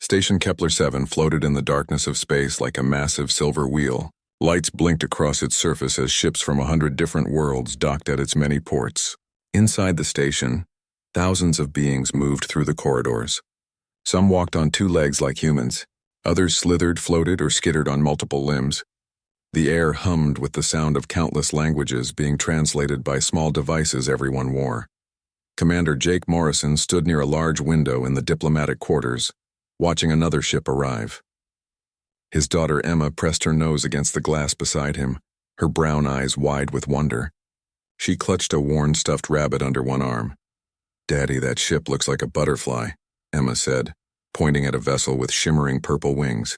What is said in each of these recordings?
Station Kepler-7 floated in the darkness of space like a massive silver wheel. Lights blinked across its surface as ships from 100 different worlds docked at its many ports. Inside the station, thousands of beings moved through the corridors. Some walked on two legs like humans. Others slithered, floated, or skittered on multiple limbs. The air hummed with the sound of countless languages being translated by small devices everyone wore. Commander Jake Morrison stood near a large window in the diplomatic quarters, watching another ship arrive. His daughter Emma pressed her nose against the glass beside him, her brown eyes wide with wonder. She clutched a worn stuffed rabbit under one arm. "Daddy, that ship looks like a butterfly," Emma said, pointing at a vessel with shimmering purple wings.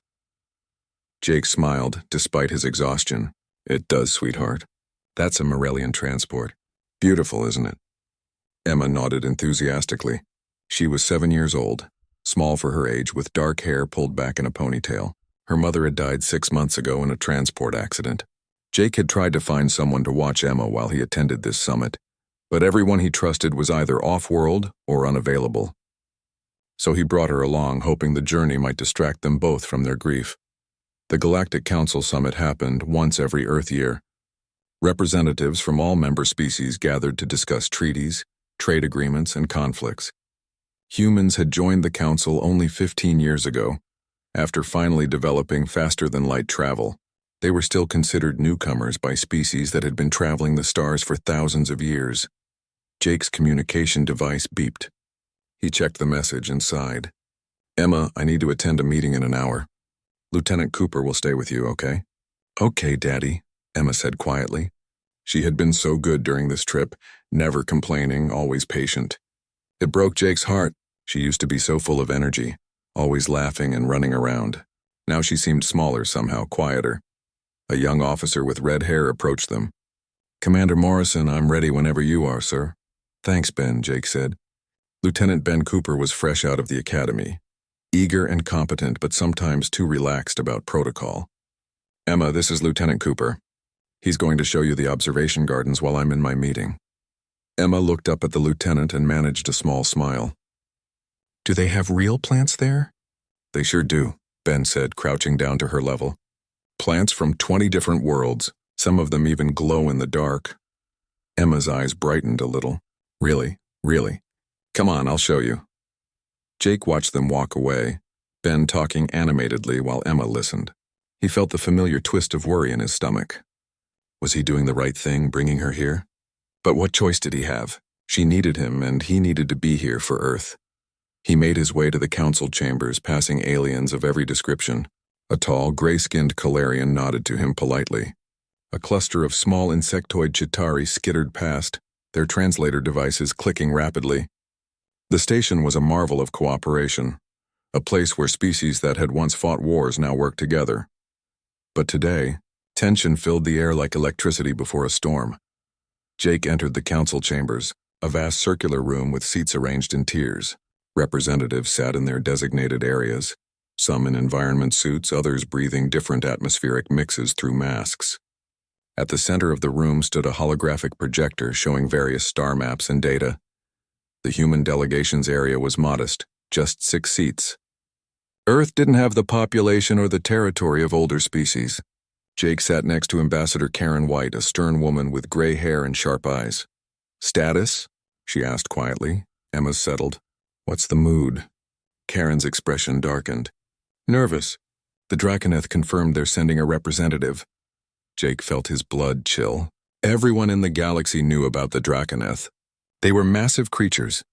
Jake smiled, despite his exhaustion. "It does, sweetheart. That's a Morellian transport. Beautiful, isn't it?" Emma nodded enthusiastically. She was 7 years old, small for her age, with dark hair pulled back in a ponytail. Her mother had died 6 months ago in a transport accident. Jake had tried to find someone to watch Emma while he attended this summit, but everyone he trusted was either off-world or unavailable. So he brought her along, hoping the journey might distract them both from their grief. The Galactic Council Summit happened once every Earth year. Representatives from all member species gathered to discuss treaties, trade agreements, and conflicts. Humans had joined the Council only 15 years ago. After finally developing faster-than-light travel, they were still considered newcomers by species that had been traveling the stars for thousands of years. Jake's communication device beeped. He checked the message and sighed. "Emma, I need to attend a meeting in an hour. Lieutenant Cooper will stay with you, okay?" "Okay, Daddy," Emma said quietly. She had been so good during this trip, never complaining, always patient. It broke Jake's heart. She used to be so full of energy, always laughing and running around. Now she seemed smaller somehow, quieter. A young officer with red hair approached them. "Commander Morrison, I'm ready whenever you are, sir." "Thanks, Ben," Jake said. Lieutenant Ben Cooper was fresh out of the academy, eager and competent, but sometimes too relaxed about protocol. "Emma, this is Lieutenant Cooper. He's going to show you the observation gardens while I'm in my meeting." Emma looked up at the lieutenant and managed a small smile. "Do they have real plants there?" "They sure do," Ben said, crouching down to her level. "Plants from 20 different worlds. Some of them even glow in the dark." Emma's eyes brightened a little. "Really? Really? Come on, I'll show you." Jake watched them walk away, Ben talking animatedly while Emma listened. He felt the familiar twist of worry in his stomach. Was he doing the right thing, bringing her here? But what choice did he have? She needed him, and he needed to be here for Earth. He made his way to the council chambers, passing aliens of every description. A tall, gray-skinned Calarian nodded to him politely. A cluster of small insectoid Chitauri skittered past, their translator devices clicking rapidly. The station was a marvel of cooperation, a place where species that had once fought wars now worked together. But today, tension filled the air like electricity before a storm. Jake entered the council chambers, a vast circular room with seats arranged in tiers. Representatives sat in their designated areas, some in environment suits, others breathing different atmospheric mixes through masks. At the center of the room stood a holographic projector showing various star maps and data. The human delegation's area was modest, just 6 seats. Earth didn't have the population or the territory of older species. Jake sat next to Ambassador Karen White, a stern woman with gray hair and sharp eyes. "Status?" she asked quietly. Emma settled. "What's the mood?" Karen's expression darkened. "Nervous. The Draconeth confirmed they're sending a representative." Jake felt his blood chill. Everyone in the galaxy knew about the Draconeth. They were massive creatures,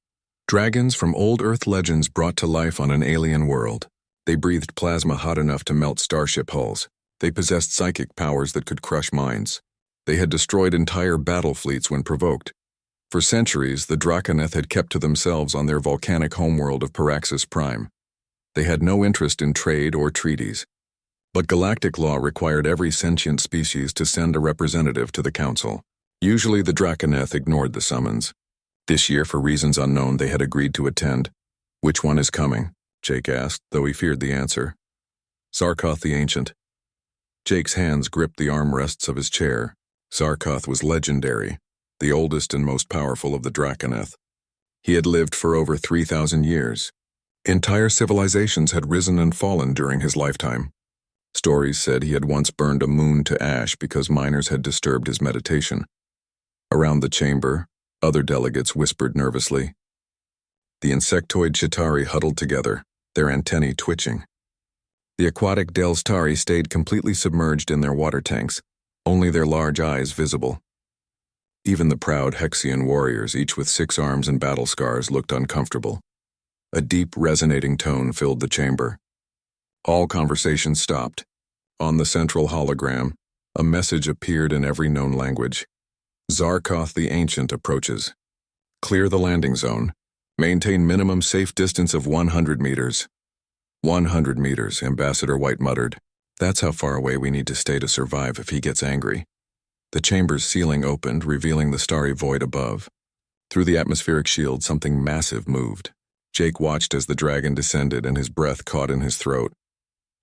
dragons from old Earth legends brought to life on an alien world. They breathed plasma hot enough to melt starship hulls. They possessed psychic powers that could crush minds. They had destroyed entire battle fleets when provoked. For centuries, the Draconeth had kept to themselves on their volcanic homeworld of Paraxis Prime. They had no interest in trade or treaties. But galactic law required every sentient species to send a representative to the council. Usually the Draconeth ignored the summons. This year, for reasons unknown, they had agreed to attend. "Which one is coming?" Jake asked, though he feared the answer. "Zarkoth the Ancient." Jake's hands gripped the armrests of his chair. Zarkoth was legendary, the oldest and most powerful of the Draconeth. He had lived for over 3,000 years. Entire civilizations had risen and fallen during his lifetime. Stories said he had once burned a moon to ash because miners had disturbed his meditation. Around the chamber, other delegates whispered nervously. The insectoid Chitauri huddled together, their antennae twitching. The aquatic Delstari stayed completely submerged in their water tanks, only their large eyes visible. Even the proud Hexian warriors, each with 6 arms and battle scars, looked uncomfortable. A deep, resonating tone filled the chamber. All conversation stopped. On the central hologram, a message appeared in every known language. Zarkoth the Ancient approaches. Clear the landing zone. Maintain minimum safe distance of 100 meters. 100 meters, Ambassador White muttered. That's how far away we need to stay to survive if he gets angry. The chamber's ceiling opened, revealing the starry void above. Through the atmospheric shield, something massive moved. Jake watched as the dragon descended and his breath caught in his throat.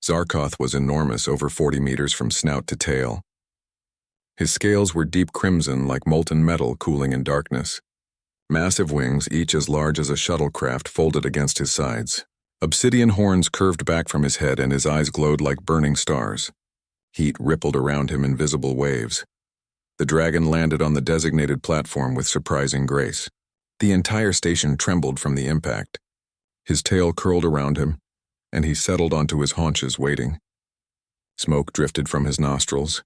Zarkoth was enormous, over 40 meters from snout to tail. His scales were deep crimson like molten metal cooling in darkness. Massive wings, each as large as a shuttlecraft, folded against his sides. Obsidian horns curved back from his head and his eyes glowed like burning stars. Heat rippled around him in visible waves. The dragon landed on the designated platform with surprising grace. The entire station trembled from the impact. His tail curled around him, and he settled onto his haunches waiting. Smoke drifted from his nostrils.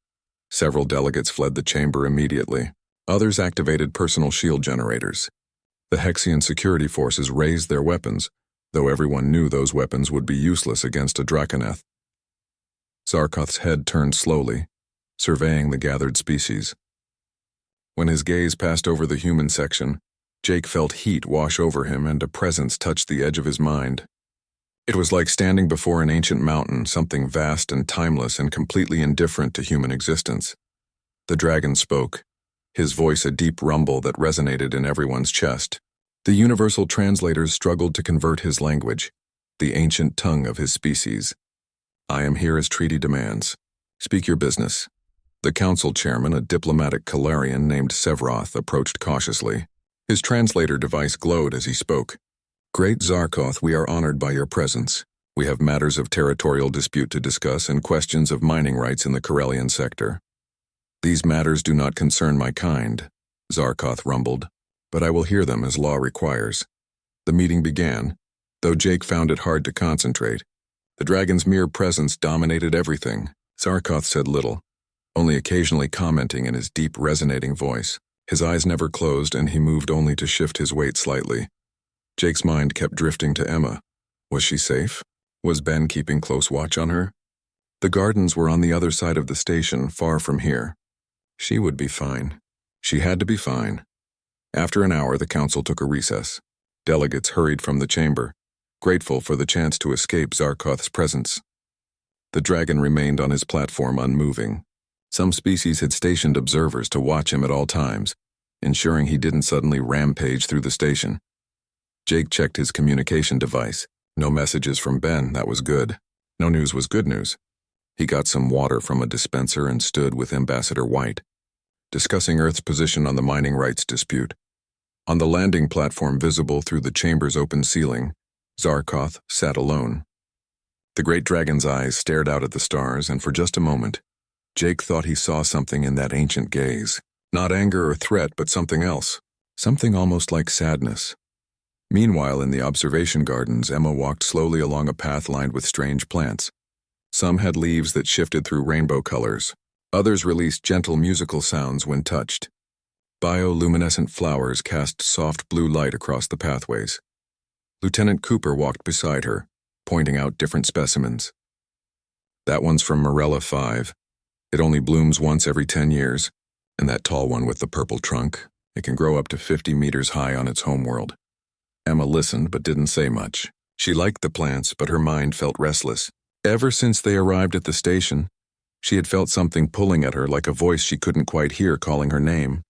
Several delegates fled the chamber immediately. Others activated personal shield generators. The Hexian security forces raised their weapons, though everyone knew those weapons would be useless against a Draconeth. Zarkoth's head turned slowly, surveying the gathered species. When his gaze passed over the human section, Jake felt heat wash over him and a presence touched the edge of his mind. It was like standing before an ancient mountain, something vast and timeless and completely indifferent to human existence. The dragon spoke, his voice a deep rumble that resonated in everyone's chest. The universal translators struggled to convert his language, the ancient tongue of his species. I am here as treaty demands. Speak your business. The council chairman, a diplomatic Kalarian named Sevroth, approached cautiously. His translator device glowed as he spoke. Great Zarkoth, we are honored by your presence. We have matters of territorial dispute to discuss and questions of mining rights in the Corellian sector. These matters do not concern my kind, Zarkoth rumbled, but I will hear them as law requires. The meeting began, though Jake found it hard to concentrate. The dragon's mere presence dominated everything. Zarkoth said little, only occasionally commenting in his deep, resonating voice. His eyes never closed, and he moved only to shift his weight slightly. Jake's mind kept drifting to Emma. Was she safe? Was Ben keeping close watch on her? The gardens were on the other side of the station, far from here. She would be fine. She had to be fine. After an hour, the council took a recess. Delegates hurried from the chamber, grateful for the chance to escape Zarkoth's presence. The dragon remained on his platform unmoving. Some species had stationed observers to watch him at all times, ensuring he didn't suddenly rampage through the station. Jake checked his communication device. No messages from Ben, that was good. No news was good news. He got some water from a dispenser and stood with Ambassador White, discussing Earth's position on the mining rights dispute. On the landing platform visible through the chamber's open ceiling, Zarkoth sat alone. The great dragon's eyes stared out at the stars, and for just a moment, Jake thought he saw something in that ancient gaze. Not anger or threat, but something else. Something almost like sadness. Meanwhile, in the observation gardens, Emma walked slowly along a path lined with strange plants. Some had leaves that shifted through rainbow colors. Others released gentle musical sounds when touched. Bioluminescent flowers cast soft blue light across the pathways. Lieutenant Cooper walked beside her, pointing out different specimens. That one's from Morella 5. It only blooms once every 10 years, and that tall one with the purple trunk, it can grow up to 50 meters high on its homeworld. Emma listened but didn't say much. She liked the plants, but her mind felt restless. Ever since they arrived at the station, she had felt something pulling at her like a voice she couldn't quite hear calling her name.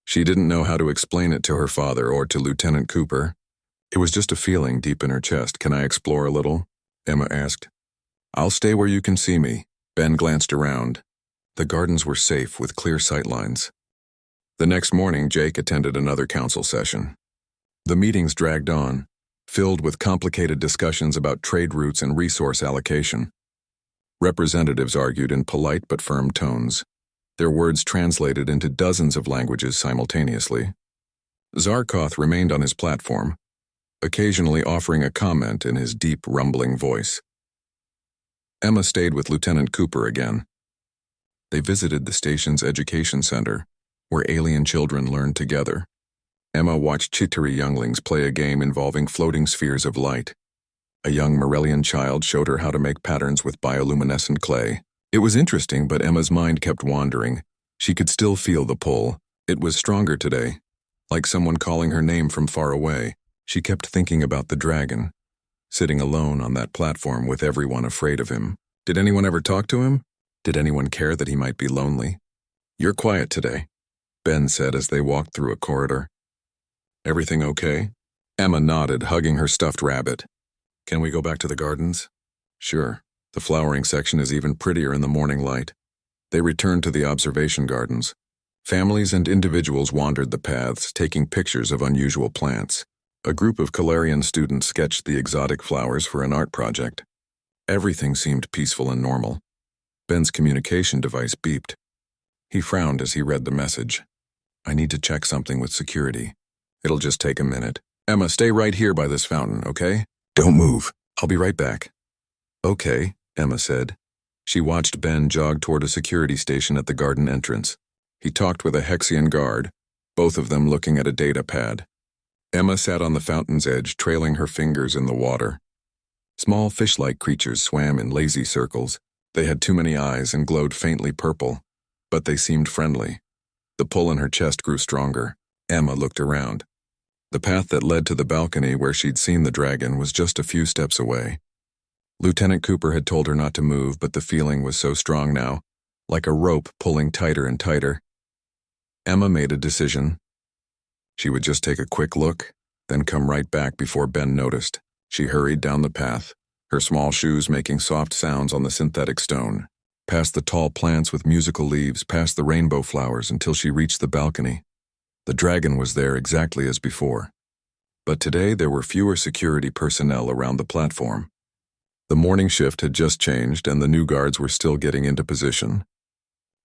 She didn't know how to explain it to her father or to Lieutenant Cooper. It was just a feeling deep in her chest. Can I explore a little? Emma asked. I'll stay where you can see me. Ben glanced around. The gardens were safe with clear sightlines. The next morning, Jake attended another council session. The meetings dragged on, filled with complicated discussions about trade routes and resource allocation. Representatives argued in polite but firm tones, their words translated into dozens of languages simultaneously. Zarkoth remained on his platform, occasionally offering a comment in his deep, rumbling voice. Emma stayed with Lieutenant Cooper again. They visited the station's education center, where alien children learned together. Emma watched Chitari younglings play a game involving floating spheres of light. A young Morellian child showed her how to make patterns with bioluminescent clay. It was interesting, but Emma's mind kept wandering. She could still feel the pull. It was stronger today, like someone calling her name from far away. She kept thinking about the dragon, sitting alone on that platform with everyone afraid of him. Did anyone ever talk to him? Did anyone care that he might be lonely? "You're quiet today," Ben said as they walked through a corridor. "Everything okay?" Emma nodded, hugging her stuffed rabbit. "Can we go back to the gardens?" "Sure. The flowering section is even prettier in the morning light." They returned to the observation gardens. Families and individuals wandered the paths, taking pictures of unusual plants. A group of Calarian students sketched the exotic flowers for an art project. Everything seemed peaceful and normal. Ben's communication device beeped. He frowned as he read the message. "I need to check something with security. It'll just take a minute. Emma, stay right here by this fountain, okay? Don't move. I'll be right back." "Okay," Emma said. She watched Ben jog toward a security station at the garden entrance. He talked with a Hexian guard, both of them looking at a data pad. Emma sat on the fountain's edge, trailing her fingers in the water. Small fish-like creatures swam in lazy circles. They had too many eyes and glowed faintly purple, but they seemed friendly. The pull in her chest grew stronger. Emma looked around. The path that led to the balcony where she'd seen the dragon was just a few steps away. Lieutenant Cooper had told her not to move, but the feeling was so strong now, like a rope pulling tighter and tighter. Emma made a decision. She would just take a quick look, then come right back before Ben noticed. She hurried down the path, her small shoes making soft sounds on the synthetic stone, past the tall plants with musical leaves, past the rainbow flowers until she reached the balcony. The dragon was there exactly as before. But today there were fewer security personnel around the platform. The morning shift had just changed and the new guards were still getting into position.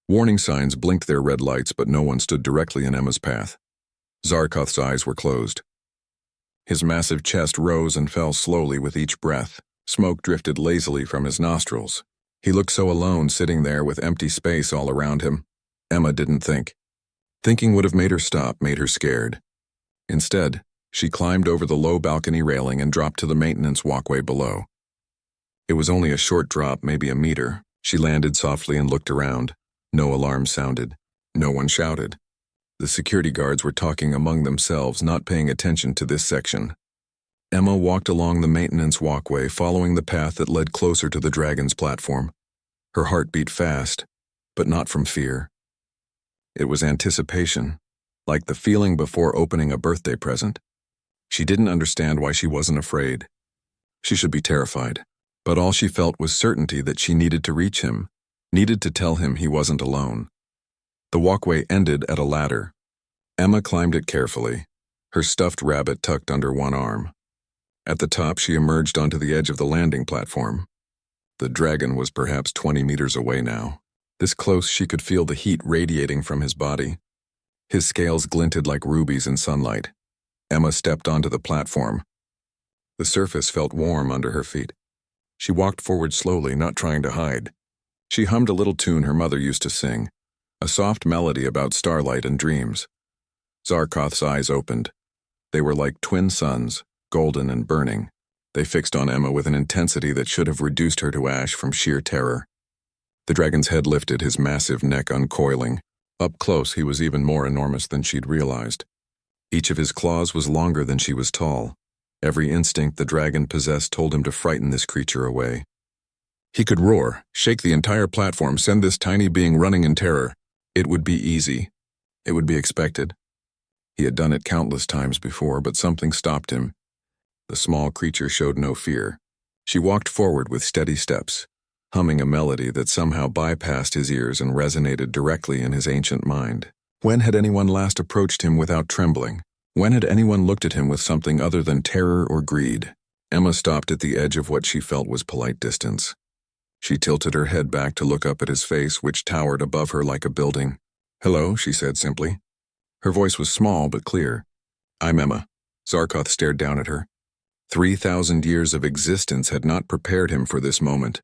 Warning signs blinked their red lights, but no one stood directly in Emma's path. Zarkoth's eyes were closed. His massive chest rose and fell slowly with each breath. Smoke drifted lazily from his nostrils. He looked so alone, sitting there with empty space all around him. Emma didn't think. Thinking would have made her stop, made her scared. Instead, she climbed over the low balcony railing and dropped to the maintenance walkway below. It was only a short drop, maybe a meter. She landed softly and looked around. No alarm sounded. No one shouted. The security guards were talking among themselves, not paying attention to this section. Emma walked along the maintenance walkway, following the path that led closer to the dragon's platform. Her heart beat fast, but not from fear. It was anticipation, like the feeling before opening a birthday present. She didn't understand why she wasn't afraid. She should be terrified, but all she felt was certainty that she needed to reach him, needed to tell him he wasn't alone. The walkway ended at a ladder. Emma climbed it carefully, her stuffed rabbit tucked under one arm. At the top, she emerged onto the edge of the landing platform. The dragon was perhaps 20 meters away now. This close, she could feel the heat radiating from his body. His scales glinted like rubies in sunlight. Emma stepped onto the platform. The surface felt warm under her feet. She walked forward slowly, not trying to hide. She hummed a little tune her mother used to sing, a soft melody about starlight and dreams. Zarkoth's eyes opened. They were like twin suns, golden and burning. They fixed on Emma with an intensity that should have reduced her to ash from sheer terror. The dragon's head lifted, his massive neck uncoiling. Up close, he was even more enormous than she'd realized. Each of his claws was longer than she was tall. Every instinct the dragon possessed told him to frighten this creature away. He could roar, shake the entire platform, send this tiny being running in terror. It would be easy. It would be expected. He had done it countless times before, but something stopped him. The small creature showed no fear. She walked forward with steady steps, humming a melody that somehow bypassed his ears and resonated directly in his ancient mind. When had anyone last approached him without trembling, When had anyone looked at him with something other than terror or greed? Emma stopped at the edge of what she felt was polite distance. She tilted her head back to look up at his face, which towered above her like a building. "Hello," she said simply. Her voice was small but clear. "I'm Emma." Zarkoth stared down at her. 3,000 years of existence had not prepared him for this moment.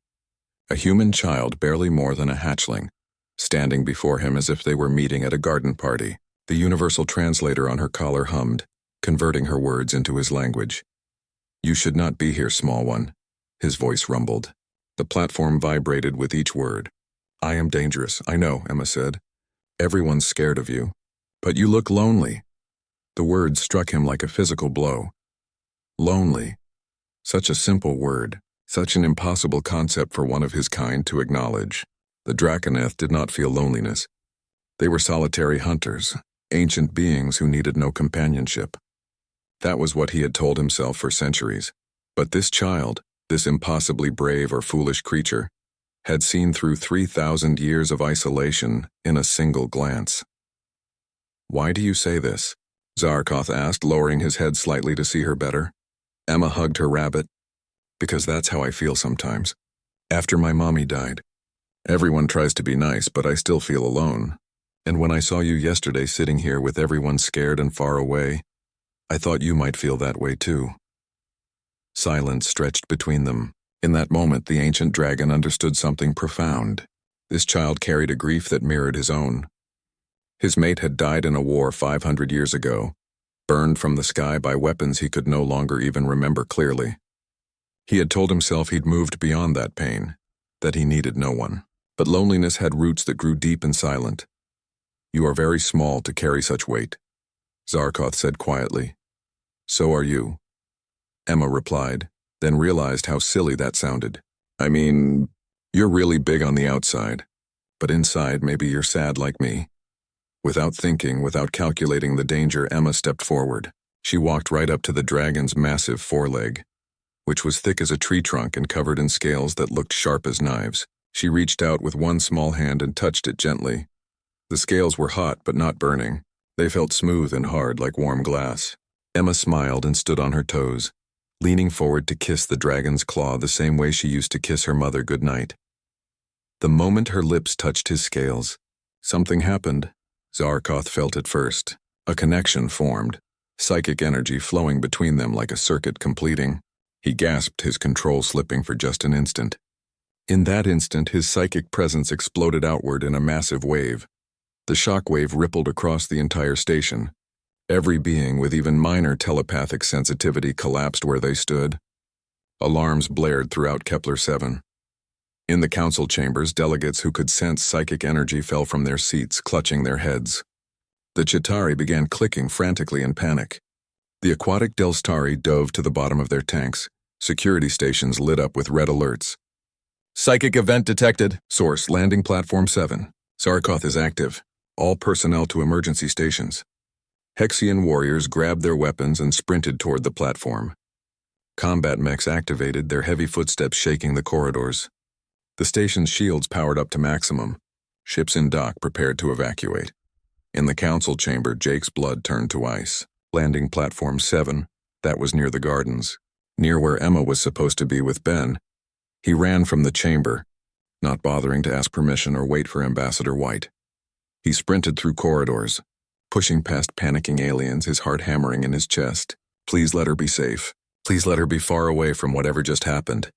A human child, barely more than a hatchling, standing before him as if they were meeting at a garden party. The universal translator on her collar hummed, converting her words into his language. "You should not be here, small one," his voice rumbled. The platform vibrated with each word. "I am dangerous, I know," Emma said. "Everyone's scared of you. But you look lonely." The words struck him like a physical blow. Lonely. Such a simple word, such an impossible concept for one of his kind to acknowledge. The Draconeth did not feel loneliness. They were solitary hunters, ancient beings who needed no companionship. That was what he had told himself for centuries. But this child, this impossibly brave or foolish creature, had seen through 3,000 years of isolation in a single glance. "Why do you say this?" Zarkoth asked, lowering his head slightly to see her better. Emma hugged her rabbit. "Because that's how I feel sometimes. After my mommy died. Everyone tries to be nice, but I still feel alone. And when I saw you yesterday sitting here with everyone scared and far away, I thought you might feel that way too." Silence stretched between them. In that moment, the ancient dragon understood something profound. This child carried a grief that mirrored his own. His mate had died in a war 500 years ago, burned from the sky by weapons he could no longer even remember clearly. He had told himself he'd moved beyond that pain, that he needed no one. But loneliness had roots that grew deep and silent. "You are very small to carry such weight," Zarkoth said quietly. "So are you," Emma replied, then realized how silly that sounded. "I mean, you're really big on the outside, but inside maybe you're sad like me." Without thinking, without calculating the danger, Emma stepped forward. She walked right up to the dragon's massive foreleg, which was thick as a tree trunk and covered in scales that looked sharp as knives. She reached out with one small hand and touched it gently. The scales were hot but not burning. They felt smooth and hard like warm glass. Emma smiled and stood on her toes, leaning forward to kiss the dragon's claw the same way she used to kiss her mother goodnight. The moment her lips touched his scales, something happened. Zarkoth felt it first. A connection formed, psychic energy flowing between them like a circuit completing. He gasped, his control slipping for just an instant. In that instant, his psychic presence exploded outward in a massive wave. The shock wave rippled across the entire station. Every being with even minor telepathic sensitivity collapsed where they stood. Alarms blared throughout Kepler 7. In the council chambers, delegates who could sense psychic energy fell from their seats, clutching their heads. The Chitauri began clicking frantically in panic. The aquatic Delstari dove to the bottom of their tanks. Security stations lit up with red alerts. "Psychic event detected. Source, landing platform 7. Zarkoth is active. All personnel to emergency stations." Hexian warriors grabbed their weapons and sprinted toward the platform. Combat mechs activated, their heavy footsteps shaking the corridors. The station's shields powered up to maximum. Ships in dock prepared to evacuate. In the council chamber, Jake's blood turned to ice. Landing platform 7, that was near the gardens, near where Emma was supposed to be with Ben. He ran from the chamber, not bothering to ask permission or wait for Ambassador White. He sprinted through corridors, pushing past panicking aliens, his heart hammering in his chest. Please let her be safe. Please let her be far away from whatever just happened.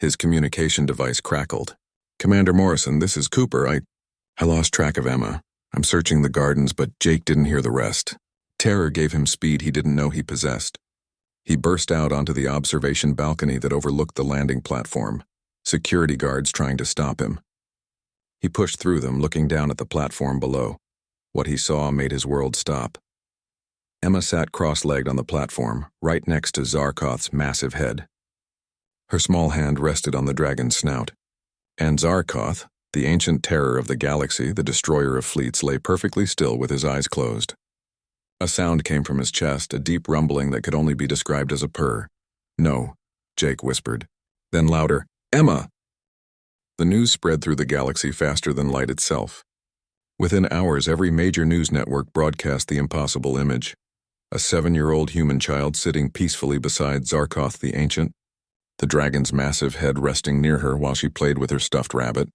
His communication device crackled. "Commander Morrison, this is Cooper. I lost track of Emma. I'm searching the gardens, but Jake didn't hear the rest." Terror gave him speed he didn't know he possessed. He burst out onto the observation balcony that overlooked the landing platform, security guards trying to stop him. He pushed through them, looking down at the platform below. What he saw made his world stop. Emma sat cross-legged on the platform, right next to Zarkoth's massive head. Her small hand rested on the dragon's snout. And Zarkoth, the ancient terror of the galaxy, the destroyer of fleets, lay perfectly still with his eyes closed. A sound came from his chest, a deep rumbling that could only be described as a purr. "No," Jake whispered. Then louder, "Emma!" The news spread through the galaxy faster than light itself. Within hours, every major news network broadcast the impossible image. a 7-year-old human child sitting peacefully beside Zarkoth the Ancient, the dragon's massive head resting near her while she played with her stuffed rabbit.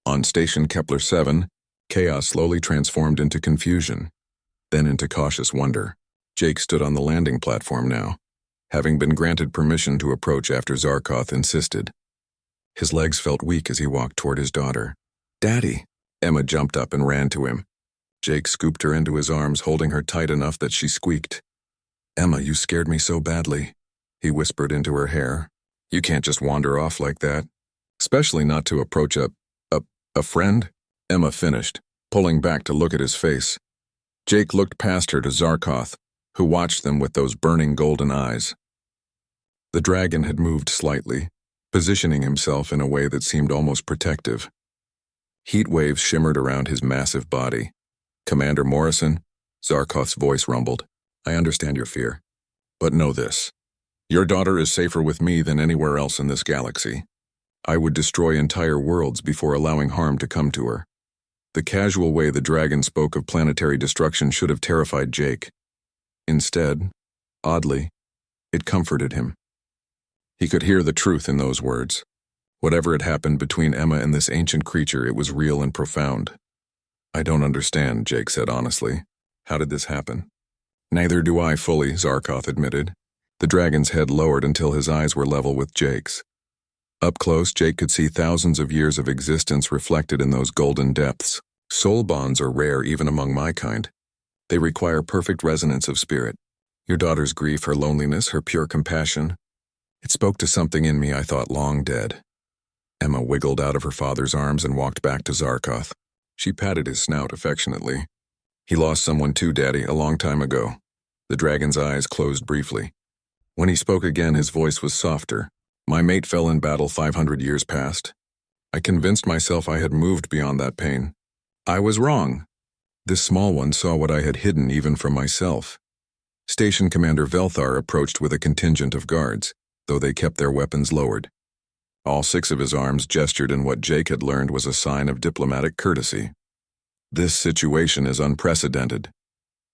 On station Kepler 7, chaos slowly transformed into confusion, then into cautious wonder. Jake stood on the landing platform now, having been granted permission to approach after Zarkoth insisted. His legs felt weak as he walked toward his daughter. "Daddy!" Emma jumped up and ran to him. Jake scooped her into his arms, holding her tight enough that she squeaked. "Emma, you scared me so badly," he whispered into her hair. "You can't just wander off like that. Especially not to approach a friend," Emma finished, pulling back to look at his face. Jake looked past her to Zarkoth, who watched them with those burning golden eyes. The dragon had moved slightly, positioning himself in a way that seemed almost protective. Heat waves shimmered around his massive body. "Commander Morrison," Zarkoth's voice rumbled, "I understand your fear. But know this. Your daughter is safer with me than anywhere else in this galaxy. I would destroy entire worlds before allowing harm to come to her." The casual way the dragon spoke of planetary destruction should have terrified Jake. Instead, oddly, it comforted him. He could hear the truth in those words. Whatever had happened between Emma and this ancient creature, it was real and profound. "I don't understand," Jake said honestly. "How did this happen?" "Neither do I fully," Zarkoth admitted. The dragon's head lowered until his eyes were level with Jake's. Up close, Jake could see thousands of years of existence reflected in those golden depths. "Soul bonds are rare even among my kind. They require perfect resonance of spirit. Your daughter's grief, her loneliness, her pure compassion. It spoke to something in me I thought long dead." Emma wiggled out of her father's arms and walked back to Zarkoth. She patted his snout affectionately. "He lost someone too, Daddy, a long time ago." The dragon's eyes closed briefly. When he spoke again, his voice was softer. "My mate fell in battle 500 years past. I convinced myself I had moved beyond that pain. I was wrong. This small one saw what I had hidden even from myself." Station Commander Velthar approached with a contingent of guards, though they kept their weapons lowered. All 6 of his arms gestured in what Jake had learned was a sign of diplomatic courtesy. "This situation is unprecedented,"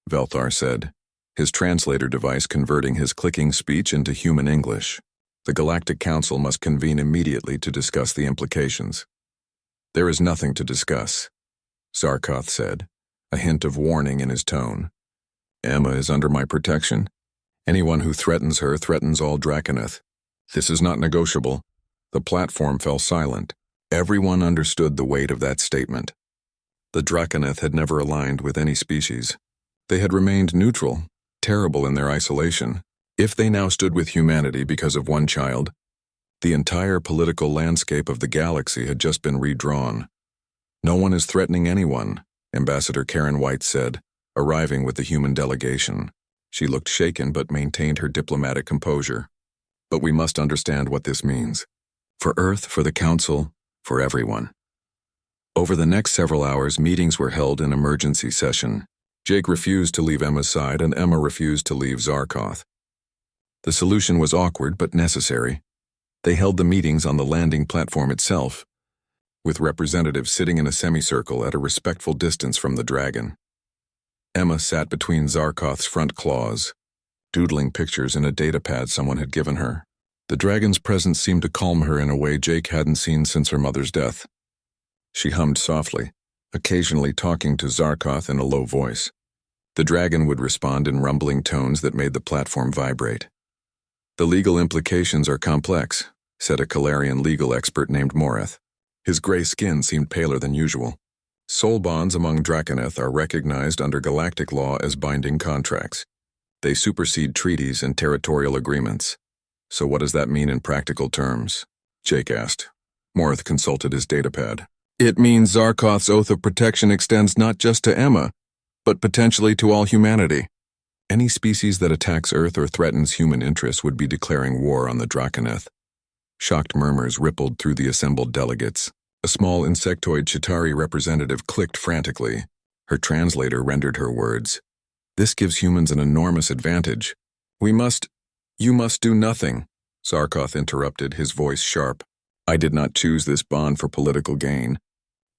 Velthar said, his translator device converting his clicking speech into human English. "The Galactic Council must convene immediately to discuss the implications." "There is nothing to discuss," Zarkoth said, a hint of warning in his tone. "Emma is under my protection. Anyone who threatens her threatens all Draconeth. This is not negotiable." The platform fell silent. Everyone understood the weight of that statement. The Draconeth had never aligned with any species. They had remained neutral, terrible in their isolation. If they now stood with humanity because of one child, the entire political landscape of the galaxy had just been redrawn. "No one is threatening anyone," Ambassador Karen White said, arriving with the human delegation. She looked shaken but maintained her diplomatic composure. "But we must understand what this means. For Earth, for the Council, for everyone." Over the next several hours, meetings were held in emergency session. Jake refused to leave Emma's side and Emma refused to leave Zarkoth. The solution was awkward but necessary. They held the meetings on the landing platform itself, with representatives sitting in a semicircle at a respectful distance from the dragon. Emma sat between Zarkoth's front claws, doodling pictures in a datapad someone had given her. The dragon's presence seemed to calm her in a way Jake hadn't seen since her mother's death. She hummed softly, occasionally talking to Zarkoth in a low voice. The dragon would respond in rumbling tones that made the platform vibrate. "The legal implications are complex," said a Calarian legal expert named Moreth. His gray skin seemed paler than usual. "Soul bonds among Draconeth are recognized under galactic law as binding contracts. They supersede treaties and territorial agreements. So what does that mean in practical terms?" Jake asked. Moreth consulted his datapad. "It means Zarkoth's oath of protection extends not just to Emma, but potentially to all humanity. Any species that attacks Earth or threatens human interests would be declaring war on the Draconeth." Shocked murmurs rippled through the assembled delegates. A small insectoid Chitauri representative clicked frantically. Her translator rendered her words. "This gives humans an enormous advantage. You must do nothing," Zarkoth interrupted, his voice sharp. "I did not choose this bond for political gain.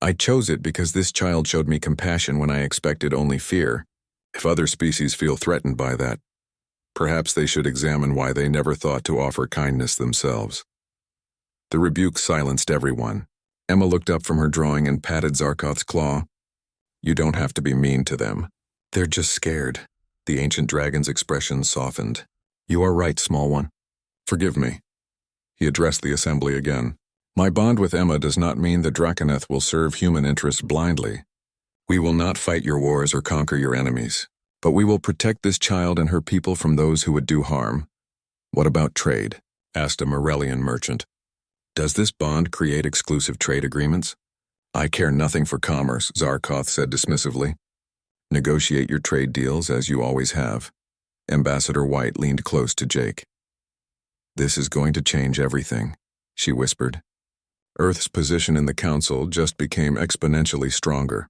I chose it because this child showed me compassion when I expected only fear. If other species feel threatened by that, perhaps they should examine why they never thought to offer kindness themselves. The rebuke silenced everyone. Emma looked up from her drawing and patted Zarkoth's claw. You don't have to be mean to them. They're just scared. The ancient dragon's expression softened. You are right, small one. Forgive me. He addressed the assembly again. My bond with Emma does not mean the Draconeth will serve human interests blindly. We will not fight your wars or conquer your enemies, but we will protect this child and her people from those who would do harm. What about trade? Asked a Morellian merchant. Does this bond create exclusive trade agreements? I care nothing for commerce, Zarkoth said dismissively. Negotiate your trade deals as you always have. Ambassador White leaned close to Jake. This is going to change everything, she whispered. Earth's position in the council just became exponentially stronger.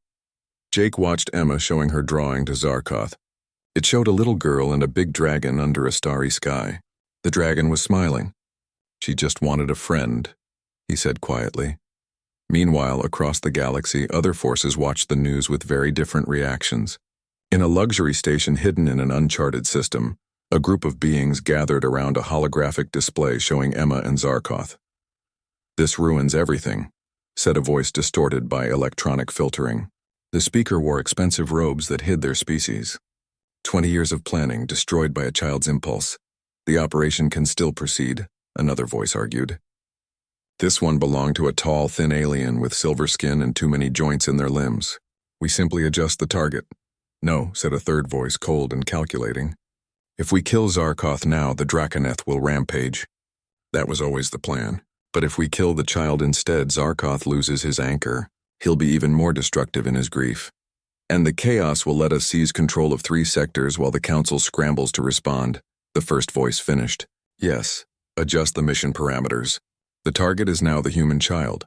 Jake watched Emma showing her drawing to Zarkoth. It showed a little girl and a big dragon under a starry sky. The dragon was smiling. She just wanted a friend, he said quietly. Meanwhile, across the galaxy, other forces watched the news with very different reactions. In a luxury station hidden in an uncharted system, a group of beings gathered around a holographic display showing Emma and Zarkoth. This ruins everything, said a voice distorted by electronic filtering. The speaker wore expensive robes that hid their species. 20 years of planning destroyed by a child's impulse. The operation can still proceed, another voice argued. This one belonged to a tall, thin alien with silver skin and too many joints in their limbs. We simply adjust the target. No, said a third voice, cold and calculating. If we kill Zarkoth now, the Draconeth will rampage. That was always the plan. But if we kill the child instead, Zarkoth loses his anchor. He'll be even more destructive in his grief. And the chaos will let us seize control of 3 sectors while the council scrambles to respond. The first voice finished. Yes, adjust the mission parameters. The target is now the human child.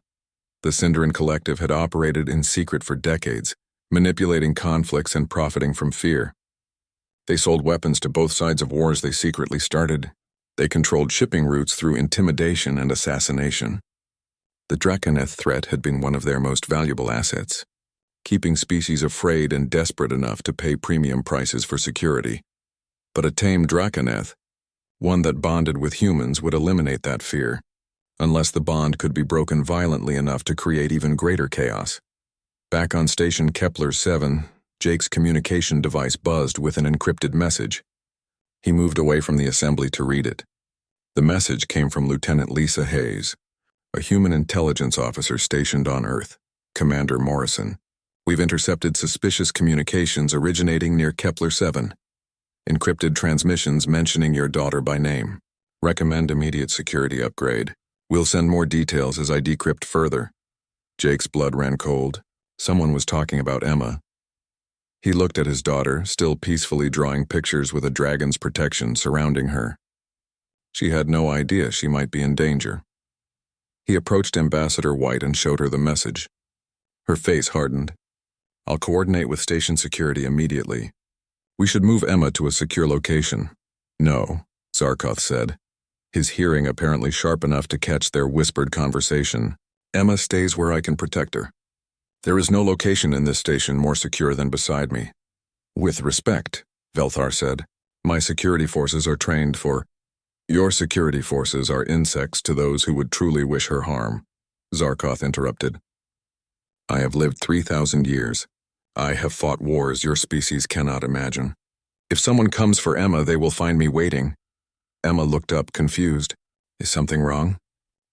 The Sindarin Collective had operated in secret for decades, manipulating conflicts and profiting from fear. They sold weapons to both sides of wars they secretly started. They controlled shipping routes through intimidation and assassination. The Draconeth threat had been one of their most valuable assets, keeping species afraid and desperate enough to pay premium prices for security. But a tame Draconeth, one that bonded with humans, would eliminate that fear, unless the bond could be broken violently enough to create even greater chaos. Back on station Kepler-7, Jake's communication device buzzed with an encrypted message. He moved away from the assembly to read it. The message came from Lieutenant Lisa Hayes, a human intelligence officer stationed on Earth. Commander Morrison, we've intercepted suspicious communications originating near Kepler-7. Encrypted transmissions mentioning your daughter by name. Recommend immediate security upgrade. We'll send more details as I decrypt further. Jake's blood ran cold. Someone was talking about Emma. He looked at his daughter, still peacefully drawing pictures with a dragon's protection surrounding her. She had no idea she might be in danger. He approached Ambassador White and showed her the message. Her face hardened. I'll coordinate with station security immediately. We should move Emma to a secure location. No, Zarkoth said, his hearing apparently sharp enough to catch their whispered conversation. Emma stays where I can protect her. There is no location in this station more secure than beside me. With respect, Velthar said, my security forces are trained for... Your security forces are insects to those who would truly wish her harm, Zarkoth interrupted. I have lived 3,000 years. I have fought wars your species cannot imagine. If someone comes for Emma, they will find me waiting. Emma looked up, confused. Is something wrong?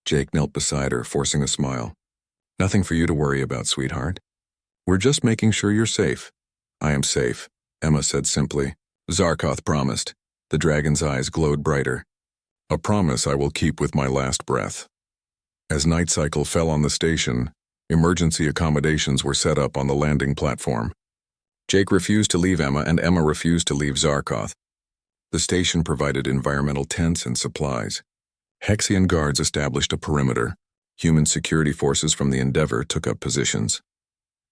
Jake knelt beside her, forcing a smile. Nothing for you to worry about, sweetheart. We're just making sure you're safe. I am safe, Emma said simply. Zarkoth promised. The dragon's eyes glowed brighter. A promise I will keep with my last breath. As night cycle fell on the station, emergency accommodations were set up on the landing platform. Jake refused to leave Emma, and Emma refused to leave Zarkoth. The station provided environmental tents and supplies. Hexian guards established a perimeter. Human security forces from the Endeavor took up positions.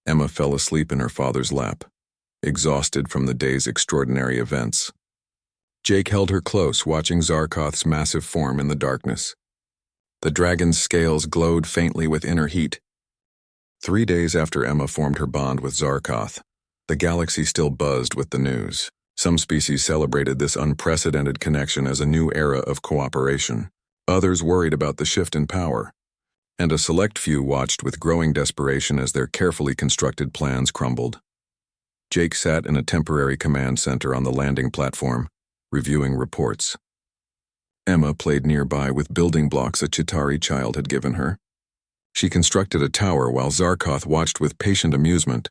Emma fell asleep in her father's lap, exhausted from the day's extraordinary events. Jake held her close, watching Zarkoth's massive form in the darkness. The dragon's scales glowed faintly with inner heat. 3 days after Emma formed her bond with Zarkoth, The galaxy still buzzed with the news. Some species celebrated this unprecedented connection as a new era of cooperation. Others worried about the shift in power. And a select few watched with growing desperation as their carefully constructed plans crumbled. Jake sat in a temporary command center on the landing platform, reviewing reports. Emma played nearby with building blocks a Chitauri child had given her. She constructed a tower while Zarkoth watched with patient amusement,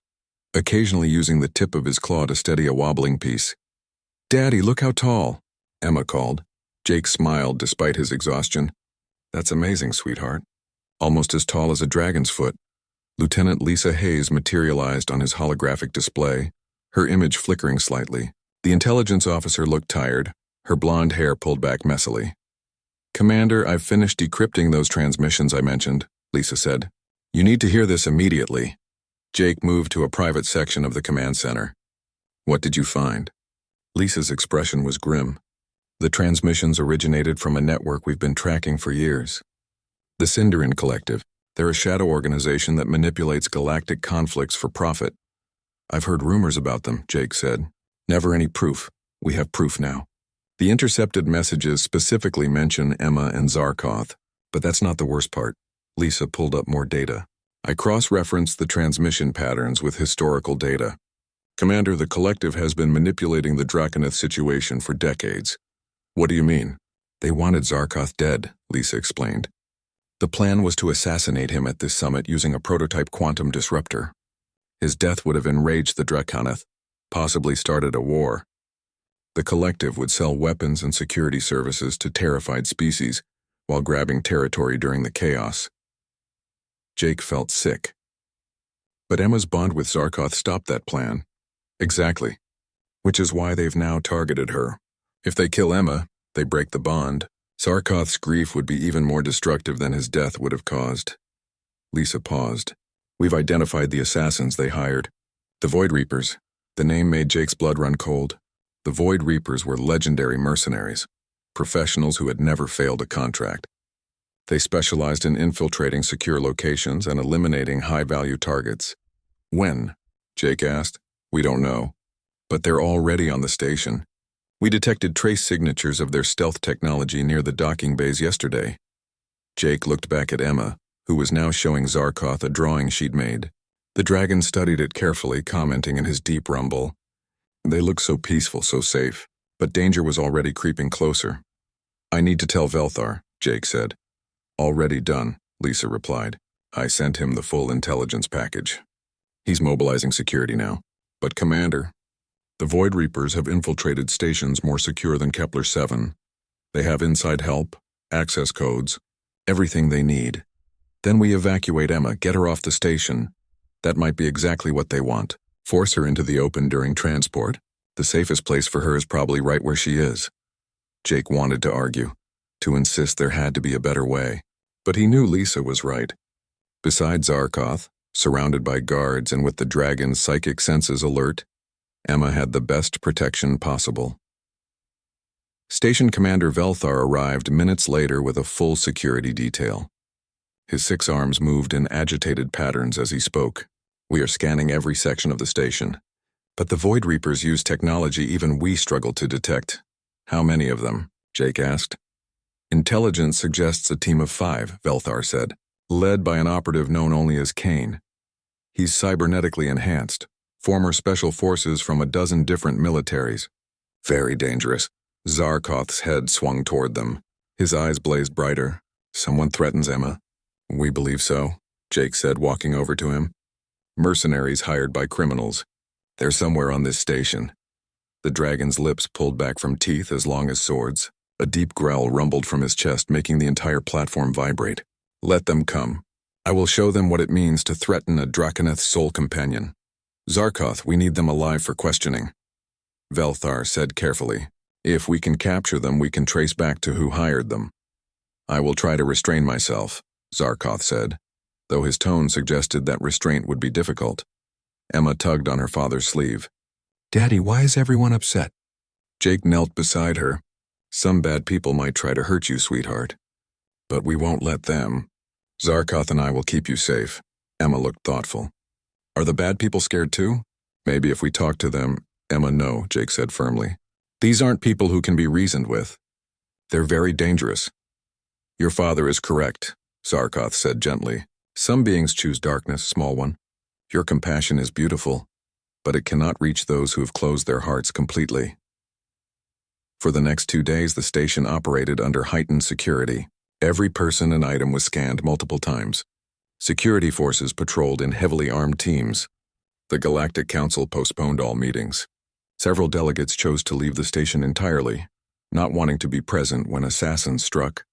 occasionally using the tip of his claw to steady a wobbling piece. "Daddy, look how tall," Emma called. Jake smiled despite his exhaustion. "That's amazing, sweetheart. Almost as tall as a dragon's foot." Lieutenant Lisa Hayes materialized on his holographic display, her image flickering slightly. The intelligence officer looked tired, her blonde hair pulled back messily. "Commander, I've finished decrypting those transmissions I mentioned," Lisa said. "You need to hear this immediately." Jake moved to a private section of the command center. "What did you find?" Lisa's expression was grim. "The transmissions originated from a network we've been tracking for years. The Sindarin Collective. They're a shadow organization that manipulates galactic conflicts for profit." "I've heard rumors about them," Jake said. "Never any proof. We have proof now." The intercepted messages specifically mention Emma and Zarkoth, but that's not the worst part. Lisa pulled up more data. "I cross-referenced the transmission patterns with historical data. Commander, the Collective has been manipulating the Draconith situation for decades." "What do you mean?" "They wanted Zarkoth dead," Lisa explained. "The plan was to assassinate him at this summit using a prototype quantum disruptor. His death would have enraged the Draconith, possibly started a war. The Collective would sell weapons and security services to terrified species while grabbing territory during the chaos." Jake felt sick. "But Emma's bond with Zarkoth stopped that plan." "Exactly. Which is why they've now targeted her. If they kill Emma, they break the bond. Zarkoth's grief would be even more destructive than his death would have caused." Lisa paused. "We've identified the assassins they hired. The Void Reapers." The name made Jake's blood run cold. The Void Reapers were legendary mercenaries, professionals who had never failed a contract. They specialized in infiltrating secure locations and eliminating high-value targets. "When?" Jake asked. "We don't know. But they're already on the station. We detected trace signatures of their stealth technology near the docking bays yesterday." Jake looked back at Emma, who was now showing Zarkoth a drawing she'd made. The dragon studied it carefully, commenting in his deep rumble. "They look so peaceful, so safe, but danger was already creeping closer." "I need to tell Velthar," Jake said. "Already done," Lisa replied. "I sent him the full intelligence package. He's mobilizing security now." "But Commander, the Void Reapers have infiltrated stations more secure than Kepler-7. They have inside help, access codes, everything they need. Then we evacuate Emma, get her off the station. That might be exactly what they want. Force her into the open during transport. The safest place for her is probably right where she is." Jake wanted to argue, to insist there had to be a better way. But he knew Lisa was right. Besides Zarkoth, surrounded by guards and with the dragon's psychic senses alert, Emma had the best protection possible. Station Commander Velthar arrived minutes later with a full security detail. His 6 arms moved in agitated patterns as he spoke. "We are scanning every section of the station. But the Void Reapers use technology even we struggle to detect." "How many of them?" Jake asked. "Intelligence suggests a team of 5, Velthar said, led by an operative known only as Kane. He's cybernetically enhanced, former special forces from a dozen different militaries. Very dangerous." Zarkoth's head swung toward them. His eyes blazed brighter. "Someone threatens Emma." "We believe so," Jake said, walking over to him. "Mercenaries hired by criminals. They're somewhere on this station." The dragon's lips pulled back from teeth as long as swords. A deep growl rumbled from his chest, making the entire platform vibrate. "Let them come. I will show them what it means to threaten a Draconith's sole companion. Zarkoth, we need them alive for questioning." Velthar said carefully, "If we can capture them, we can trace back to who hired them." "I will try to restrain myself," Zarkoth said, though his tone suggested that restraint would be difficult. Emma tugged on her father's sleeve. "Daddy, why is everyone upset?" Jake knelt beside her. "Some bad people might try to hurt you, sweetheart. But we won't let them. Zarkoth and I will keep you safe." Emma looked thoughtful. "Are the bad people scared too?" Maybe if we talk to them. Emma, no, Jake said firmly. These aren't people who can be reasoned with. They're very dangerous. Your father is correct, Zarkoth said gently. Some beings choose darkness, small one. Your compassion is beautiful, but it cannot reach those who have closed their hearts completely. For the next 2 days, the station operated under heightened security. Every person and item was scanned multiple times. Security forces patrolled in heavily armed teams. The Galactic Council postponed all meetings. Several delegates chose to leave the station entirely, not wanting to be present when assassins struck.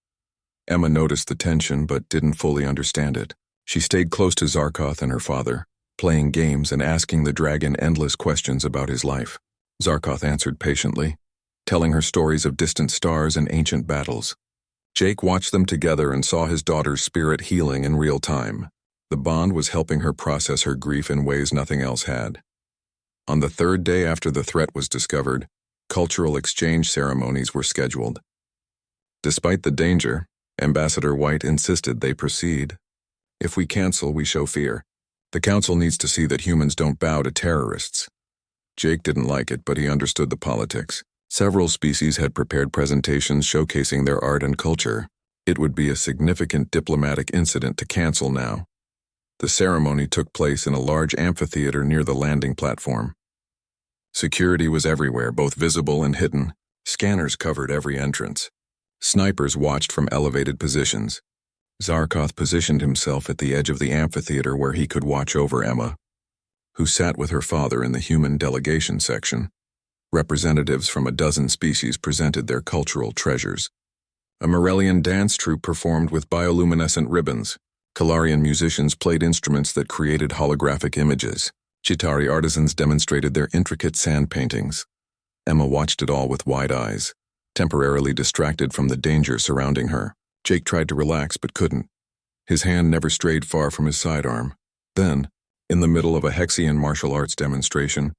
Emma noticed the tension but didn't fully understand it. She stayed close to Zarkoth and her father, playing games and asking the dragon endless questions about his life. Zarkoth answered patiently, telling her stories of distant stars and ancient battles. Jake watched them together and saw his daughter's spirit healing in real time. The bond was helping her process her grief in ways nothing else had. On the 3rd day after the threat was discovered, cultural exchange ceremonies were scheduled. Despite the danger, Ambassador White insisted they proceed. If we cancel, we show fear. The council needs to see that humans don't bow to terrorists. Jake didn't like it, but he understood the politics. Several species had prepared presentations showcasing their art and culture. It would be a significant diplomatic incident to cancel now. The ceremony took place in a large amphitheater near the landing platform. Security was everywhere, both visible and hidden. Scanners covered every entrance. Snipers watched from elevated positions. Zarkoth positioned himself at the edge of the amphitheater where he could watch over Emma, who sat with her father in the human delegation section. Representatives from a dozen species presented their cultural treasures. A Morellian dance troupe performed with bioluminescent ribbons. Kalarian musicians played instruments that created holographic images. Chitari artisans demonstrated their intricate sand paintings. Emma watched it all with wide eyes, temporarily distracted from the danger surrounding her. Jake tried to relax but couldn't. His hand never strayed far from his sidearm. Then, in the middle of a Hexian martial arts demonstration,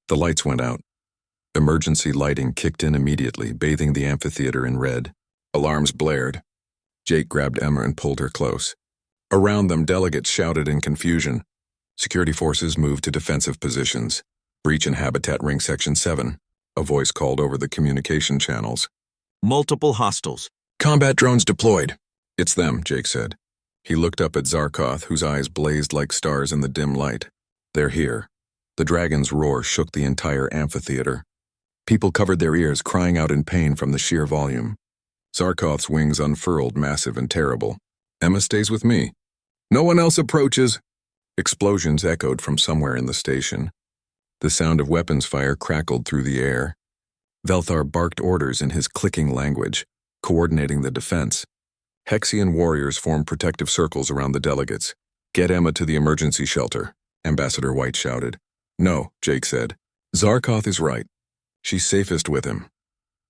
the lights went out. Emergency lighting kicked in immediately, bathing the amphitheater in red. Alarms blared. Jake grabbed Emma and pulled her close. Around them, delegates shouted in confusion. Security forces moved to defensive positions. Breach in Habitat Ring Section 7. A voice called over the communication channels. Multiple hostiles. Combat drones deployed. It's them, Jake said. He looked up at Zarkoth, whose eyes blazed like stars in the dim light. They're here. The dragon's roar shook the entire amphitheater. People covered their ears, crying out in pain from the sheer volume. Zarkoth's wings unfurled, massive and terrible. Emma stays with me. No one else approaches. Explosions echoed from somewhere in the station. The sound of weapons fire crackled through the air. Velthar barked orders in his clicking language, coordinating the defense. Hexian warriors formed protective circles around the delegates. Get Emma to the emergency shelter, Ambassador White shouted. No, Jake said. Zarkoth is right. She's safest with him.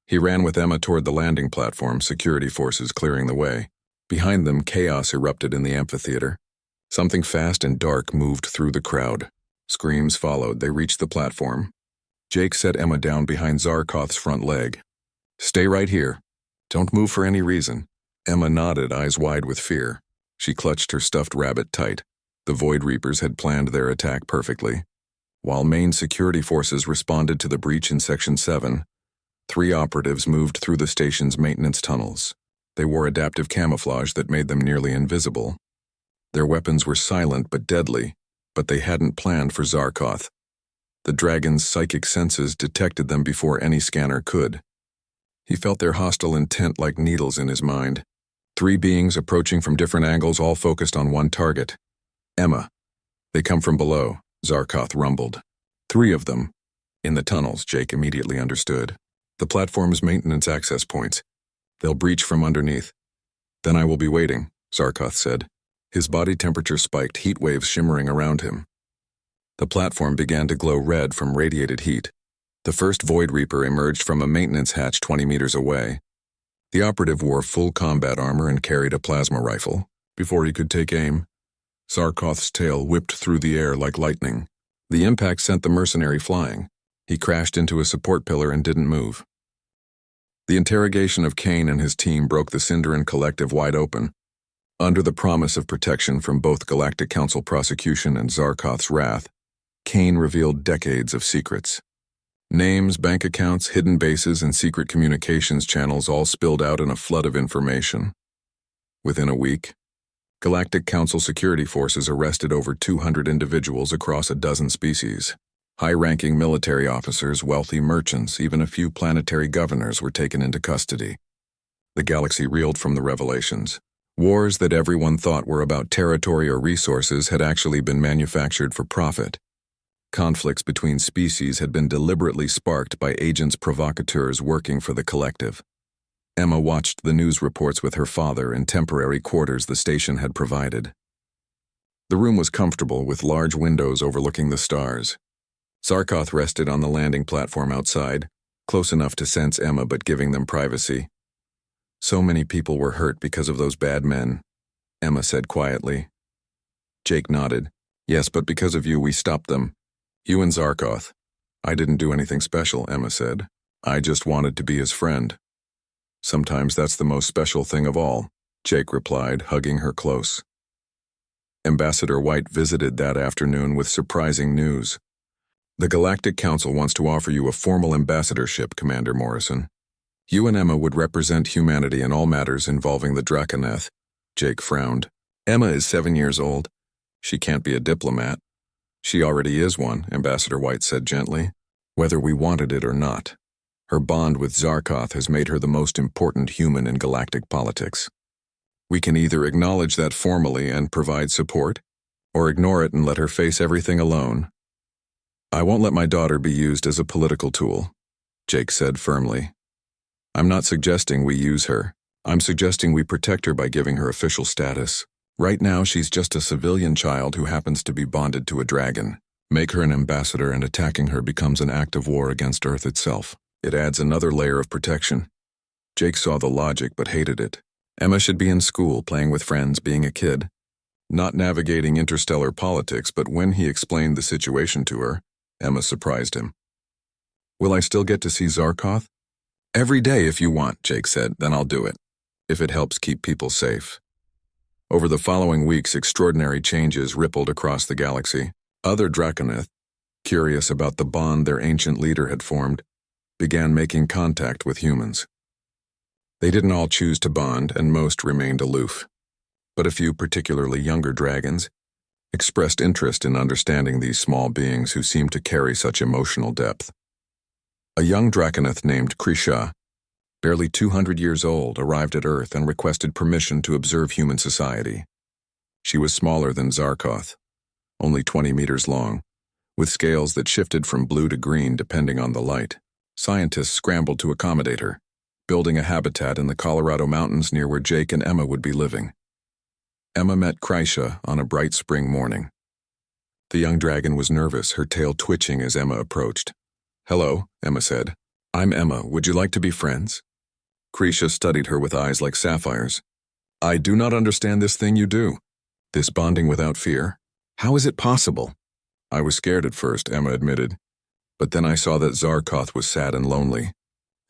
He ran with Emma toward the landing platform, security forces clearing the way. Behind them, chaos erupted in the amphitheater. Something fast and dark moved through the crowd. Screams followed. They reached the platform. Jake set Emma down behind Zarkoth's front leg. Stay right here. Don't move for any reason. Emma nodded, eyes wide with fear. She clutched her stuffed rabbit tight. The Void Reapers had planned their attack perfectly. While main security forces responded to the breach in Section 7, 3 operatives moved through the station's maintenance tunnels. They wore adaptive camouflage that made them nearly invisible. Their weapons were silent but deadly, but they hadn't planned for Zarkoth. The dragon's psychic senses detected them before any scanner could. He felt their hostile intent like needles in his mind. 3 beings approaching from different angles, all focused on one target. Emma. They come from below, Zarkoth rumbled. 3 of them. In the tunnels, Jake immediately understood. The platform's maintenance access points. They'll breach from underneath. Then I will be waiting, Zarkoth said. His body temperature spiked, heat waves shimmering around him. The platform began to glow red from radiated heat. The first Void Reaper emerged from a maintenance hatch 20 meters away. The operative wore full combat armor and carried a plasma rifle. Before he could take aim, Zarkoth's tail whipped through the air like lightning. The impact sent the mercenary flying. He crashed into a support pillar and didn't move. The interrogation of Kane and his team broke the Sindarin Collective wide open. Under the promise of protection from both Galactic Council prosecution and Zarkoth's wrath, Kane revealed decades of secrets. Names, bank accounts, hidden bases, and secret communications channels all spilled out in a flood of information. Within a week, Galactic Council security forces arrested over 200 individuals across a dozen species. High-ranking military officers, wealthy merchants, even a few planetary governors were taken into custody. The galaxy reeled from the revelations. Wars that everyone thought were about territory or resources had actually been manufactured for profit. Conflicts between species had been deliberately sparked by agents provocateurs working for the collective. Emma watched the news reports with her father in temporary quarters the station had provided. The room was comfortable, with large windows overlooking the stars. Zarkoth rested on the landing platform outside, close enough to sense Emma but giving them privacy. So many people were hurt because of those bad men, Emma said quietly. Jake nodded. Yes, but because of you we stopped them. You and Zarkoth. I didn't do anything special, Emma said. I just wanted to be his friend. Sometimes that's the most special thing of all, Jake replied, hugging her close. Ambassador White visited that afternoon with surprising news. The Galactic Council wants to offer you a formal ambassadorship, Commander Morrison. You and Emma would represent humanity in all matters involving the Draconeth. Jake frowned. Emma is 7 years old. She can't be a diplomat. She already is one, Ambassador White said gently, whether we wanted it or not. Her bond with Zarkoth has made her the most important human in galactic politics. We can either acknowledge that formally and provide support, or ignore it and let her face everything alone. I won't let my daughter be used as a political tool, Jake said firmly. I'm not suggesting we use her. I'm suggesting we protect her by giving her official status. Right now, she's just a civilian child who happens to be bonded to a dragon. Make her an ambassador and attacking her becomes an act of war against Earth itself. It adds another layer of protection. Jake saw the logic but hated it. Emma should be in school, playing with friends, being a kid. Not navigating interstellar politics, but when he explained the situation to her, Emma surprised him. Will I still get to see Zarkoth? Every day if you want, Jake said, then I'll do it. If it helps keep people safe. Over the following weeks, extraordinary changes rippled across the galaxy. Other Draconeth, curious about the bond their ancient leader had formed, began making contact with humans. They didn't all choose to bond, and most remained aloof. But a few particularly younger dragons expressed interest in understanding these small beings who seemed to carry such emotional depth. A young Draconeth named Krisha, barely 200 years old, arrived at Earth and requested permission to observe human society. She was smaller than Zarkoth, only 20 meters long, with scales that shifted from blue to green depending on the light. Scientists scrambled to accommodate her, building a habitat in the Colorado mountains near where Jake and Emma would be living. Emma met Krisha on a bright spring morning. The young dragon was nervous, her tail twitching as Emma approached. Hello, Emma said. I'm Emma. Would you like to be friends? Krisha studied her with eyes like sapphires. I do not understand this thing you do. This bonding without fear. How is it possible? I was scared at first, Emma admitted. But then I saw that Zarkoth was sad and lonely,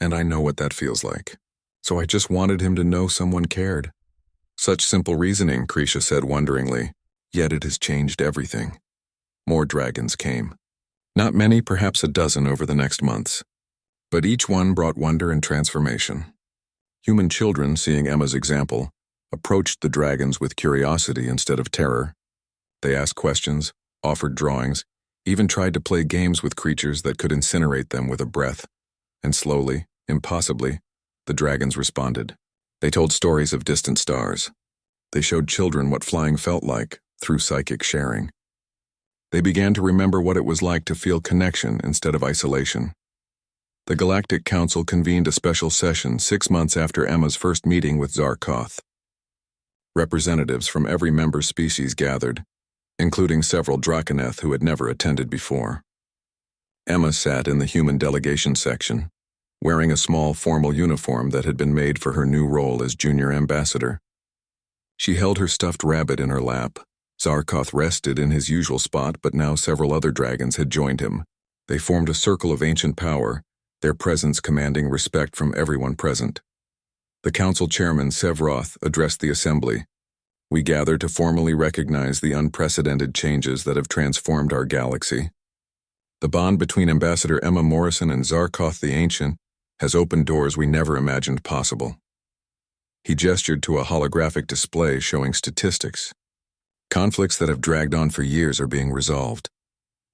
and I know what that feels like. So I just wanted him to know someone cared. Such simple reasoning, Krisha said wonderingly, yet it has changed everything. More dragons came. Not many, perhaps a dozen over the next months. But each one brought wonder and transformation. Human children, seeing Emma's example, approached the dragons with curiosity instead of terror. They asked questions, offered drawings, even tried to play games with creatures that could incinerate them with a breath. And slowly, impossibly, the dragons responded. They told stories of distant stars. They showed children what flying felt like through psychic sharing. They began to remember what it was like to feel connection instead of isolation. The Galactic Council convened a special session 6 months after Emma's first meeting with Zarkoth. Representatives from every member species gathered, including several Draconeth who had never attended before. Emma sat in the human delegation section, wearing a small formal uniform that had been made for her new role as junior ambassador. She held her stuffed rabbit in her lap. Zarkoth rested in his usual spot, but now several other dragons had joined him. They formed a circle of ancient power, their presence commanding respect from everyone present. The council chairman, Sevroth, addressed the assembly. We gather to formally recognize the unprecedented changes that have transformed our galaxy. The bond between Ambassador Emma Morrison and Zarkoth the Ancient has opened doors we never imagined possible. He gestured to a holographic display showing statistics. Conflicts that have dragged on for years are being resolved.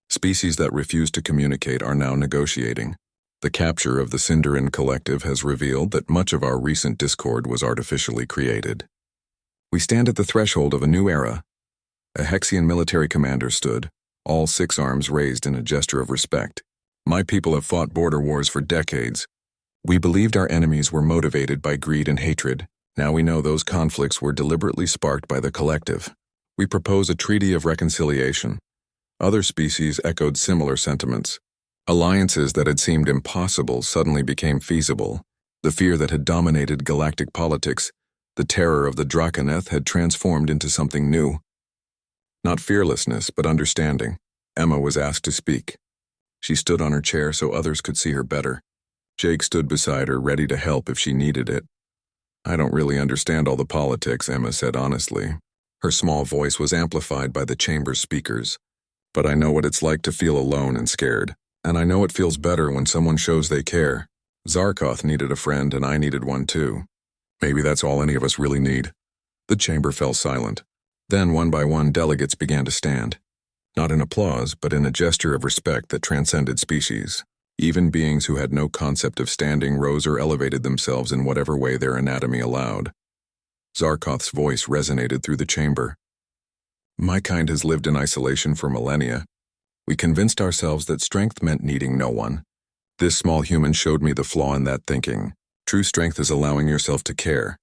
Species that refuse to communicate are now negotiating. The capture of the Sindarin Collective has revealed that much of our recent discord was artificially created. We stand at the threshold of a new era. A Hexian military commander stood, all 6 arms raised in a gesture of respect. My people have fought border wars for decades. We believed our enemies were motivated by greed and hatred. Now we know those conflicts were deliberately sparked by the collective. We propose a treaty of reconciliation. Other species echoed similar sentiments. Alliances that had seemed impossible suddenly became feasible. The fear that had dominated galactic politics, the terror of the Draconeth, had transformed into something new. Not fearlessness, but understanding. Emma was asked to speak. She stood on her chair so others could see her better. Jake stood beside her, ready to help if she needed it. I don't really understand all the politics, Emma said honestly. Her small voice was amplified by the chamber's speakers. But I know what it's like to feel alone and scared. And I know it feels better when someone shows they care. Zarkoth needed a friend and I needed one too. Maybe that's all any of us really need. The chamber fell silent. Then one by one delegates began to stand. Not in applause, but in a gesture of respect that transcended species. Even beings who had no concept of standing rose or elevated themselves in whatever way their anatomy allowed. Zarkoth's voice resonated through the chamber. My kind has lived in isolation for millennia. We convinced ourselves that strength meant needing no one. This small human showed me the flaw in that thinking. True strength is allowing yourself to care,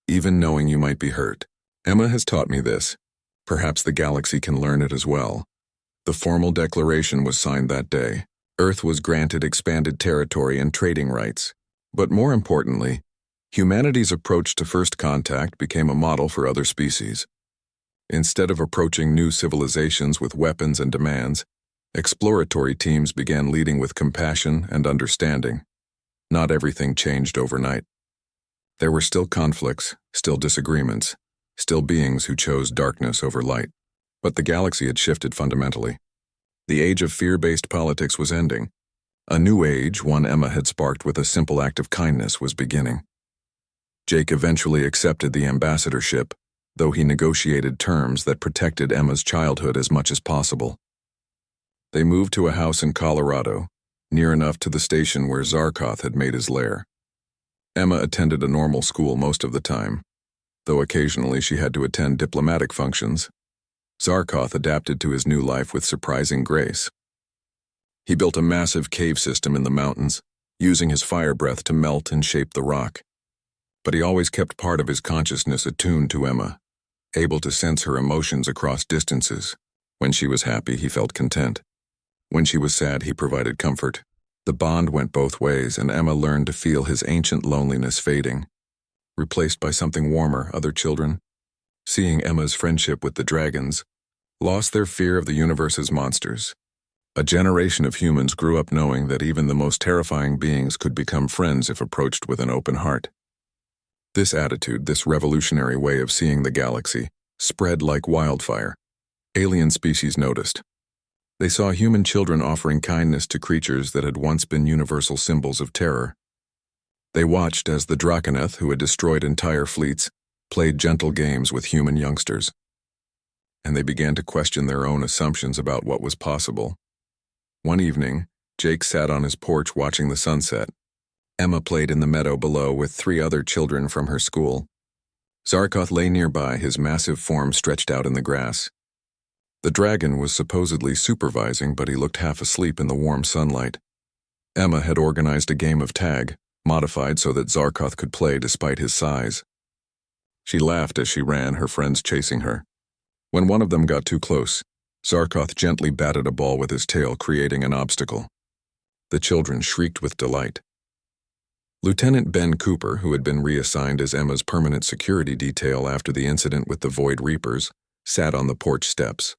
even knowing you might be hurt. Emma has taught me this. Perhaps the galaxy can learn it as well. The formal declaration was signed that day. Earth was granted expanded territory and trading rights. But more importantly, humanity's approach to first contact became a model for other species. Instead of approaching new civilizations with weapons and demands, exploratory teams began leading with compassion and understanding. Not everything changed overnight. There were still conflicts, still disagreements, still beings who chose darkness over light. But the galaxy had shifted fundamentally. The age of fear-based politics was ending. A new age, one Emma had sparked with a simple act of kindness, was beginning. Jake eventually accepted the ambassadorship, though he negotiated terms that protected Emma's childhood as much as possible. They moved to a house in Colorado, near enough to the station where Zarkoth had made his lair. Emma attended a normal school most of the time, though occasionally she had to attend diplomatic functions. Zarkoth adapted to his new life with surprising grace. He built a massive cave system in the mountains, using his fire breath to melt and shape the rock. But he always kept part of his consciousness attuned to Emma, able to sense her emotions across distances. When she was happy, he felt content. When she was sad, he provided comfort. The bond went both ways, and Emma learned to feel his ancient loneliness fading, replaced by something warmer. Other children, seeing Emma's friendship with the dragons, lost their fear of the universe's monsters. A generation of humans grew up knowing that even the most terrifying beings could become friends if approached with an open heart. This attitude, this revolutionary way of seeing the galaxy, spread like wildfire. Alien species noticed. They saw human children offering kindness to creatures that had once been universal symbols of terror. They watched as the Draconeth, who had destroyed entire fleets, played gentle games with human youngsters. And they began to question their own assumptions about what was possible. One evening, Jake sat on his porch watching the sunset. Emma played in the meadow below with 3 other children from her school. Zarkoth lay nearby, his massive form stretched out in the grass. The dragon was supposedly supervising, but he looked half asleep in the warm sunlight. Emma had organized a game of tag, modified so that Zarkoth could play despite his size. She laughed as she ran, her friends chasing her. When one of them got too close, Zarkoth gently batted a ball with his tail, creating an obstacle. The children shrieked with delight. Lieutenant Ben Cooper, who had been reassigned as Emma's permanent security detail after the incident with the Void Reapers, sat on the porch steps.